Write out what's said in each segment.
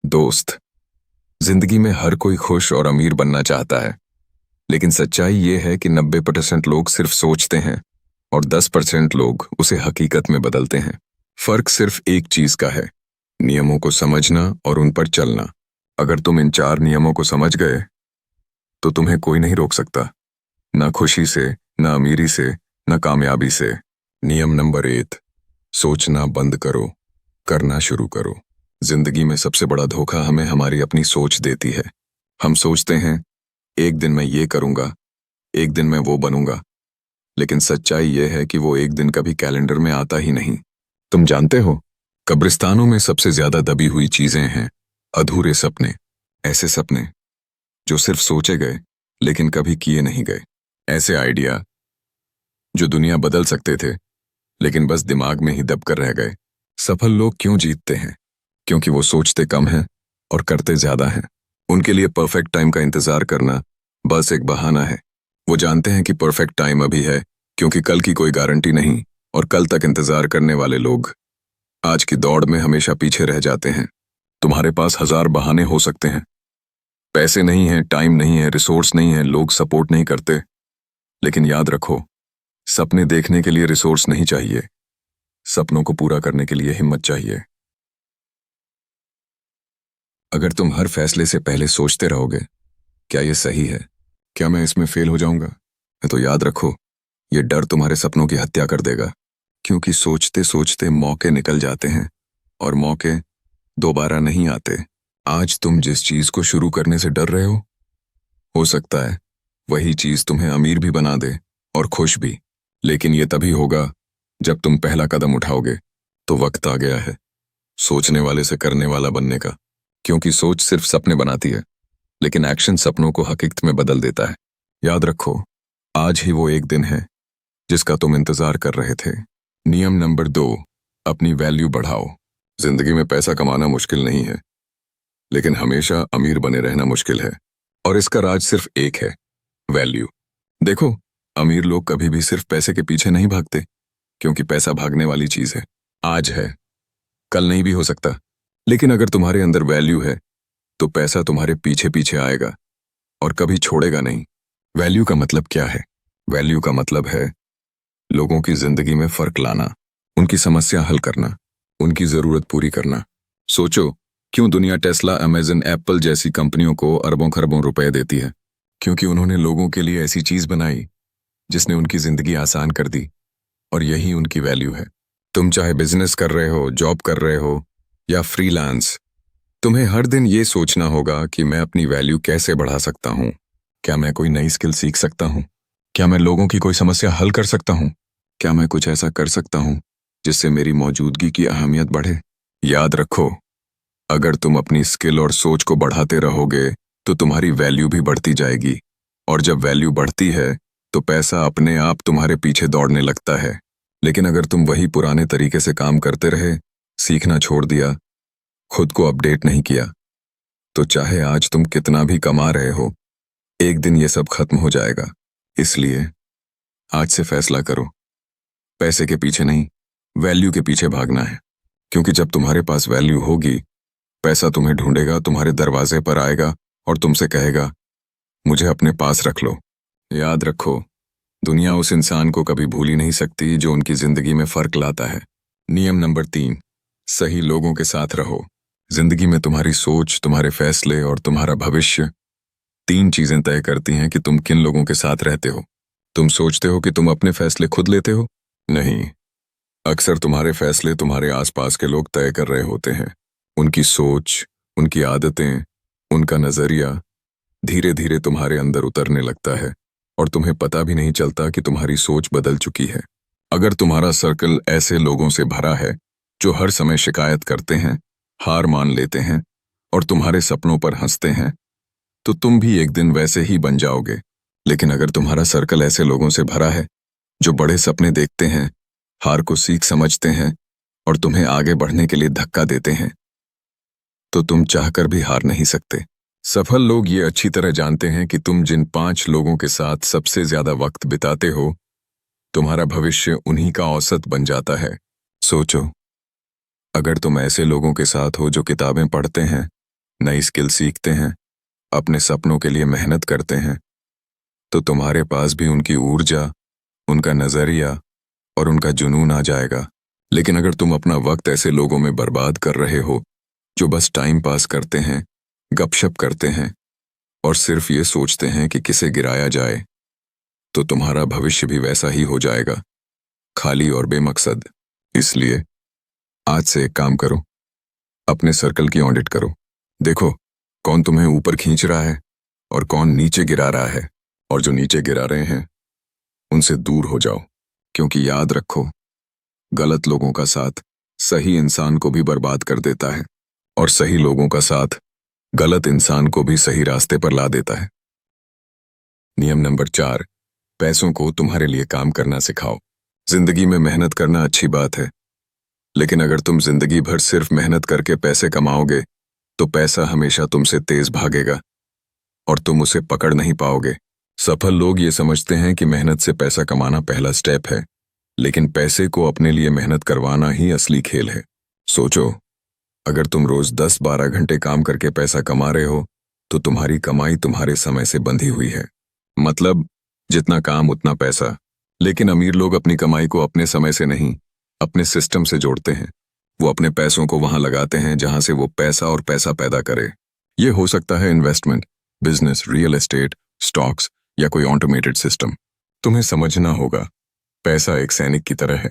दोस्त, जिंदगी में हर कोई खुश और अमीर बनना चाहता है, लेकिन सच्चाई ये है कि 90% लोग सिर्फ सोचते हैं और 10% लोग उसे हकीकत में बदलते हैं। फर्क सिर्फ एक चीज का है, नियमों को समझना और उन पर चलना। अगर तुम इन 4 नियमों को समझ गए, तो तुम्हें कोई नहीं रोक सकता, ना खुशी से, ना अमीरी से, ना कामयाबी से। नियम नंबर 1, सोचना बंद करो, करना शुरू करो। जिंदगी में सबसे बड़ा धोखा हमें हमारी अपनी सोच देती है। हम सोचते हैं, एक दिन मैं ये करूंगा, एक दिन मैं वो बनूंगा, लेकिन सच्चाई ये है कि वो एक दिन कभी कैलेंडर में आता ही नहीं। तुम जानते हो, कब्रिस्तानों में सबसे ज्यादा दबी हुई चीजें हैं अधूरे सपने। ऐसे सपने जो सिर्फ सोचे गए लेकिन कभी किए नहीं गए। ऐसे आइडिया जो दुनिया बदल सकते थे लेकिन बस दिमाग में ही दबकर रह गए। सफल लोग क्यों जीतते हैं? क्योंकि वो सोचते कम हैं और करते ज्यादा हैं। उनके लिए परफेक्ट टाइम का इंतजार करना बस एक बहाना है। वो जानते हैं कि परफेक्ट टाइम अभी है, क्योंकि कल की कोई गारंटी नहीं, और कल तक इंतजार करने वाले लोग आज की दौड़ में हमेशा पीछे रह जाते हैं। तुम्हारे पास 1000 बहाने हो सकते हैं, पैसे नहीं है, टाइम नहीं है, रिसोर्स नहीं है, लोग सपोर्ट नहीं करते, लेकिन याद रखो, सपने देखने के लिए रिसोर्स नहीं चाहिए, सपनों को पूरा करने के लिए हिम्मत चाहिए। अगर तुम हर फैसले से पहले सोचते रहोगे, क्या ये सही है, क्या मैं इसमें फेल हो जाऊंगा, तो याद रखो, ये डर तुम्हारे सपनों की हत्या कर देगा। क्योंकि सोचते सोचते मौके निकल जाते हैं और मौके दोबारा नहीं आते। आज तुम जिस चीज को शुरू करने से डर रहे हो सकता है वही चीज तुम्हें अमीर भी बना दे और खुश भी। लेकिन ये तभी होगा जब तुम पहला कदम उठाओगे। तो वक्त आ गया है सोचने वाले से करने वाला बनने का। क्योंकि सोच सिर्फ सपने बनाती है, लेकिन एक्शन सपनों को हकीकत में बदल देता है। याद रखो, आज ही वो एक दिन है जिसका तुम इंतजार कर रहे थे। नियम नंबर 2, अपनी वैल्यू बढ़ाओ। जिंदगी में पैसा कमाना मुश्किल नहीं है, लेकिन हमेशा अमीर बने रहना मुश्किल है, और इसका राज सिर्फ एक है, वैल्यू। देखो, अमीर लोग कभी भी सिर्फ पैसे के पीछे नहीं भागते, क्योंकि पैसा भागने वाली चीज है, आज है, कल नहीं भी हो सकता। लेकिन अगर तुम्हारे अंदर वैल्यू है, तो पैसा तुम्हारे पीछे पीछे आएगा और कभी छोड़ेगा नहीं। वैल्यू का मतलब क्या है? वैल्यू का मतलब है लोगों की जिंदगी में फर्क लाना, उनकी समस्या हल करना, उनकी जरूरत पूरी करना। सोचो, क्यों दुनिया टेस्ला, अमेजन, एप्पल जैसी कंपनियों को अरबों खरबों रुपए देती है? क्योंकि उन्होंने लोगों के लिए ऐसी चीज बनाई जिसने उनकी जिंदगी आसान कर दी, और यही उनकी वैल्यू है। तुम चाहे बिजनेस कर रहे हो, जॉब कर रहे हो या फ्रीलांस, तुम्हें हर दिन ये सोचना होगा कि मैं अपनी वैल्यू कैसे बढ़ा सकता हूँ। क्या मैं कोई नई स्किल सीख सकता हूँ? क्या मैं लोगों की कोई समस्या हल कर सकता हूँ? क्या मैं कुछ ऐसा कर सकता हूँ जिससे मेरी मौजूदगी की अहमियत बढ़े? याद रखो, अगर तुम अपनी स्किल और सोच को बढ़ाते रहोगे, तो तुम्हारी वैल्यू भी बढ़ती जाएगी, और जब वैल्यू बढ़ती है तो पैसा अपने आप तुम्हारे पीछे दौड़ने लगता है। लेकिन अगर तुम वही पुराने तरीके से काम करते रहे, सीखना छोड़ दिया, खुद को अपडेट नहीं किया, तो चाहे आज तुम कितना भी कमा रहे हो, एक दिन ये सब खत्म हो जाएगा। इसलिए आज से फैसला करो, पैसे के पीछे नहीं, वैल्यू के पीछे भागना है। क्योंकि जब तुम्हारे पास वैल्यू होगी, पैसा तुम्हें ढूंढेगा, तुम्हारे दरवाजे पर आएगा और तुमसे कहेगा, मुझे अपने पास रख लो। याद रखो, दुनिया उस इंसान को कभी भूल ही नहीं सकती जो उनकी जिंदगी में फर्क लाता है। नियम नंबर 3, सही लोगों के साथ रहो। जिंदगी में तुम्हारी सोच, तुम्हारे फैसले और तुम्हारा भविष्य 3 चीजें तय करती हैं कि तुम किन लोगों के साथ रहते हो। तुम सोचते हो कि तुम अपने फैसले खुद लेते हो? नहीं, अक्सर तुम्हारे फैसले तुम्हारे आसपास के लोग तय कर रहे होते हैं। उनकी सोच, उनकी आदतें, उनका नजरिया धीरे धीरे तुम्हारे अंदर उतरने लगता है, और तुम्हें पता भी नहीं चलता कि तुम्हारी सोच बदल चुकी है। अगर तुम्हारा सर्कल ऐसे लोगों से भरा है जो हर समय शिकायत करते हैं, हार मान लेते हैं और तुम्हारे सपनों पर हंसते हैं, तो तुम भी एक दिन वैसे ही बन जाओगे। लेकिन अगर तुम्हारा सर्कल ऐसे लोगों से भरा है जो बड़े सपने देखते हैं, हार को सीख समझते हैं और तुम्हें आगे बढ़ने के लिए धक्का देते हैं, तो तुम चाहकर भी हार नहीं सकते। सफल लोग ये अच्छी तरह जानते हैं कि तुम जिन 5 लोगों के साथ सबसे ज्यादा वक्त बिताते हो, तुम्हारा भविष्य उन्हीं का औसत बन जाता है। सोचो, अगर तुम ऐसे लोगों के साथ हो जो किताबें पढ़ते हैं, नई स्किल सीखते हैं, अपने सपनों के लिए मेहनत करते हैं, तो तुम्हारे पास भी उनकी ऊर्जा, उनका नजरिया और उनका जुनून आ जाएगा। लेकिन अगर तुम अपना वक्त ऐसे लोगों में बर्बाद कर रहे हो जो बस टाइम पास करते हैं, गपशप करते हैं और सिर्फ ये सोचते हैं कि किसे गिराया जाए, तो तुम्हारा भविष्य भी वैसा ही हो जाएगा, खाली और बेमकसद। इसलिए आज से एक काम करो, अपने सर्कल की ऑडिट करो। देखो कौन तुम्हें ऊपर खींच रहा है और कौन नीचे गिरा रहा है, और जो नीचे गिरा रहे हैं उनसे दूर हो जाओ। क्योंकि याद रखो, गलत लोगों का साथ सही इंसान को भी बर्बाद कर देता है और सही लोगों का साथ गलत इंसान को भी सही रास्ते पर ला देता है। नियम नंबर 4, पैसों को तुम्हारे लिए काम करना सिखाओ। जिंदगी में मेहनत करना अच्छी बात है, लेकिन अगर तुम जिंदगी भर सिर्फ मेहनत करके पैसे कमाओगे तो पैसा हमेशा तुमसे तेज भागेगा और तुम उसे पकड़ नहीं पाओगे। सफल लोग ये समझते हैं कि मेहनत से पैसा कमाना पहला स्टेप है, लेकिन पैसे को अपने लिए मेहनत करवाना ही असली खेल है। सोचो, अगर तुम रोज 10-12 घंटे काम करके पैसा कमा रहे हो तो तुम्हारी कमाई तुम्हारे समय से बंधी हुई है। मतलब जितना काम उतना पैसा। लेकिन अमीर लोग अपनी कमाई को अपने समय से नहीं, अपने सिस्टम से जोड़ते हैं। वो अपने पैसों को वहां लगाते हैं जहां से वो पैसा और पैसा पैदा करे। ये हो सकता है investment, business, real estate, stocks या कोई ऑटोमेटेड सिस्टम। तुम्हें समझना होगा, पैसा एक सैनिक की तरह है।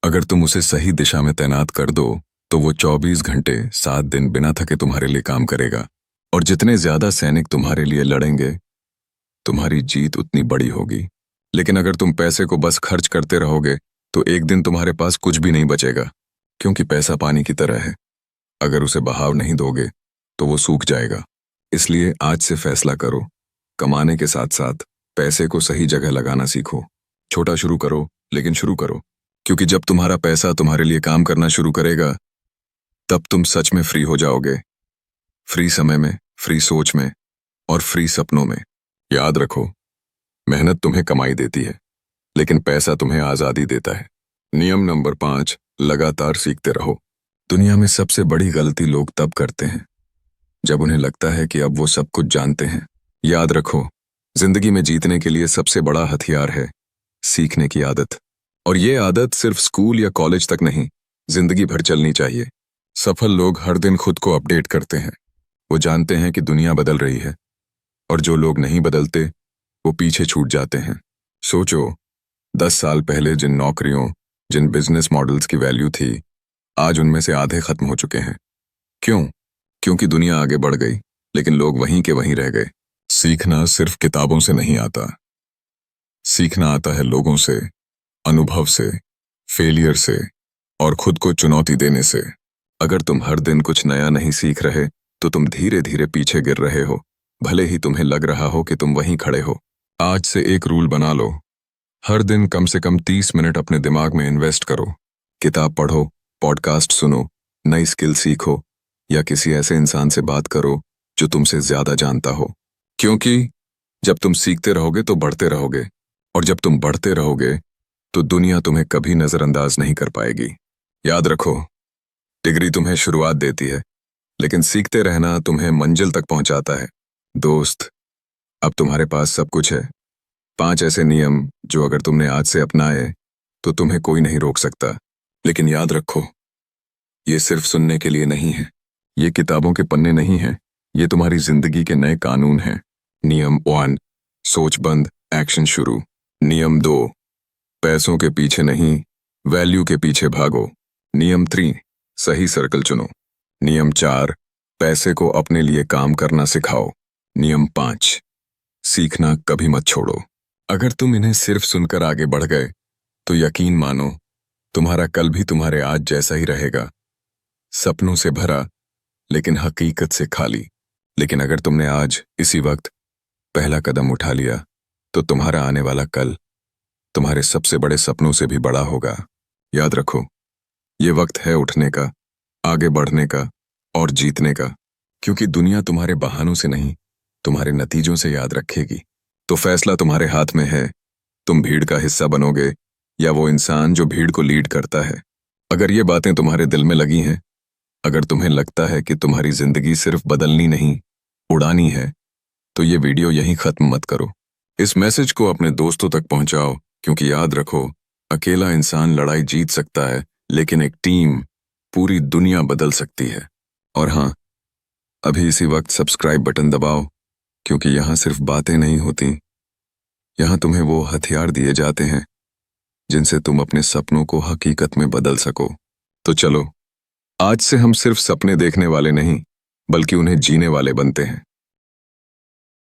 अगर तुम उसे सही दिशा में तैनात कर दो तो वो 24 घंटे 7 दिन बिना थके तुम्हारे लिए काम करेगा। और जितने ज्यादा सैनिक तुम्हारे लिए लड़ेंगे, तुम्हारी जीत उतनी बड़ी होगी। लेकिन अगर तुम पैसे को बस खर्च करते रहोगे तो एक दिन तुम्हारे पास कुछ भी नहीं बचेगा, क्योंकि पैसा पानी की तरह है। अगर उसे बहाव नहीं दोगे तो वो सूख जाएगा। इसलिए आज से फैसला करो, कमाने के साथ साथ पैसे को सही जगह लगाना सीखो। छोटा शुरू करो, लेकिन शुरू करो, क्योंकि जब तुम्हारा पैसा तुम्हारे लिए काम करना शुरू करेगा तब तुम सच में फ्री हो जाओगे। फ्री समय में, फ्री सोच में और फ्री सपनों में। याद रखो, मेहनत तुम्हें कमाई देती है, लेकिन पैसा तुम्हें आजादी देता है। नियम नंबर 5, लगातार सीखते रहो। दुनिया में सबसे बड़ी गलती लोग तब करते हैं जब उन्हें लगता है कि अब वो सब कुछ जानते हैं। याद रखो, जिंदगी में जीतने के लिए सबसे बड़ा हथियार है सीखने की आदत। और ये आदत सिर्फ स्कूल या कॉलेज तक नहीं, जिंदगी भर चलनी चाहिए। सफल लोग हर दिन खुद को अपडेट करते हैं। वो जानते हैं कि दुनिया बदल रही है, और जो लोग नहीं बदलते वो पीछे छूट जाते हैं। सोचो, 10 साल पहले जिन नौकरियों, जिन बिजनेस मॉडल्स की वैल्यू थी, आज उनमें से आधे खत्म हो चुके हैं। क्यों? क्योंकि दुनिया आगे बढ़ गई, लेकिन लोग वहीं के वहीं रह गए। सीखना सिर्फ किताबों से नहीं आता, सीखना आता है लोगों से, अनुभव से, फेलियर से और खुद को चुनौती देने से। अगर तुम हर दिन कुछ नया नहीं सीख रहे तो तुम धीरे धीरे पीछे गिर रहे हो, भले ही तुम्हें लग रहा हो कि तुम वहीं खड़े हो। आज से एक रूल बना लो, हर दिन कम से कम 30 मिनट अपने दिमाग में इन्वेस्ट करो। किताब पढ़ो, पॉडकास्ट सुनो, नई स्किल सीखो या किसी ऐसे इंसान से बात करो जो तुमसे ज्यादा जानता हो। क्योंकि जब तुम सीखते रहोगे तो बढ़ते रहोगे, और जब तुम बढ़ते रहोगे तो दुनिया तुम्हें कभी नजरअंदाज नहीं कर पाएगी। याद रखो, डिग्री तुम्हें शुरुआत देती है, लेकिन सीखते रहना तुम्हें मंजिल तक पहुंचाता है। दोस्त, अब तुम्हारे पास सब कुछ है। 5 ऐसे नियम जो अगर तुमने आज से अपनाए तो तुम्हें कोई नहीं रोक सकता। लेकिन याद रखो, ये सिर्फ सुनने के लिए नहीं है, ये किताबों के पन्ने नहीं हैं, ये तुम्हारी जिंदगी के नए कानून हैं। नियम 1, सोच बंद, एक्शन शुरू। नियम 2, पैसों के पीछे नहीं, वैल्यू के पीछे भागो। नियम 3, सही सर्कल चुनो। नियम 4, पैसे को अपने लिए काम करना सिखाओ। नियम 5, सीखना कभी मत छोड़ो। अगर तुम इन्हें सिर्फ सुनकर आगे बढ़ गए तो यकीन मानो, तुम्हारा कल भी तुम्हारे आज जैसा ही रहेगा, सपनों से भरा लेकिन हकीकत से खाली। लेकिन अगर तुमने आज इसी वक्त पहला कदम उठा लिया तो तुम्हारा आने वाला कल तुम्हारे सबसे बड़े सपनों से भी बड़ा होगा। याद रखो, ये वक्त है उठने का, आगे बढ़ने का और जीतने का, क्योंकि दुनिया तुम्हारे बहानों से नहीं, तुम्हारे नतीजों से याद रखेगी। तो फैसला तुम्हारे हाथ में है, तुम भीड़ का हिस्सा बनोगे या वो इंसान जो भीड़ को लीड करता है। अगर ये बातें तुम्हारे दिल में लगी हैं अगर तुम्हें लगता है कि तुम्हारी जिंदगी सिर्फ बदलनी नहीं, उड़ानी है, तो ये वीडियो यहीं खत्म मत करो। इस मैसेज को अपने दोस्तों तक पहुंचाओ, क्योंकि याद रखो, अकेला इंसान लड़ाई जीत सकता है, लेकिन एक टीम पूरी दुनिया बदल सकती है। और हाँ, अभी इसी वक्त सब्सक्राइब बटन दबाओ, क्योंकि यहाँ सिर्फ बातें नहीं होती, यहाँ तुम्हें वो हथियार दिए जाते हैं जिनसे तुम अपने सपनों को हकीकत में बदल सको। तो चलो, आज से हम सिर्फ सपने देखने वाले नहीं, बल्कि उन्हें जीने वाले बनते हैं।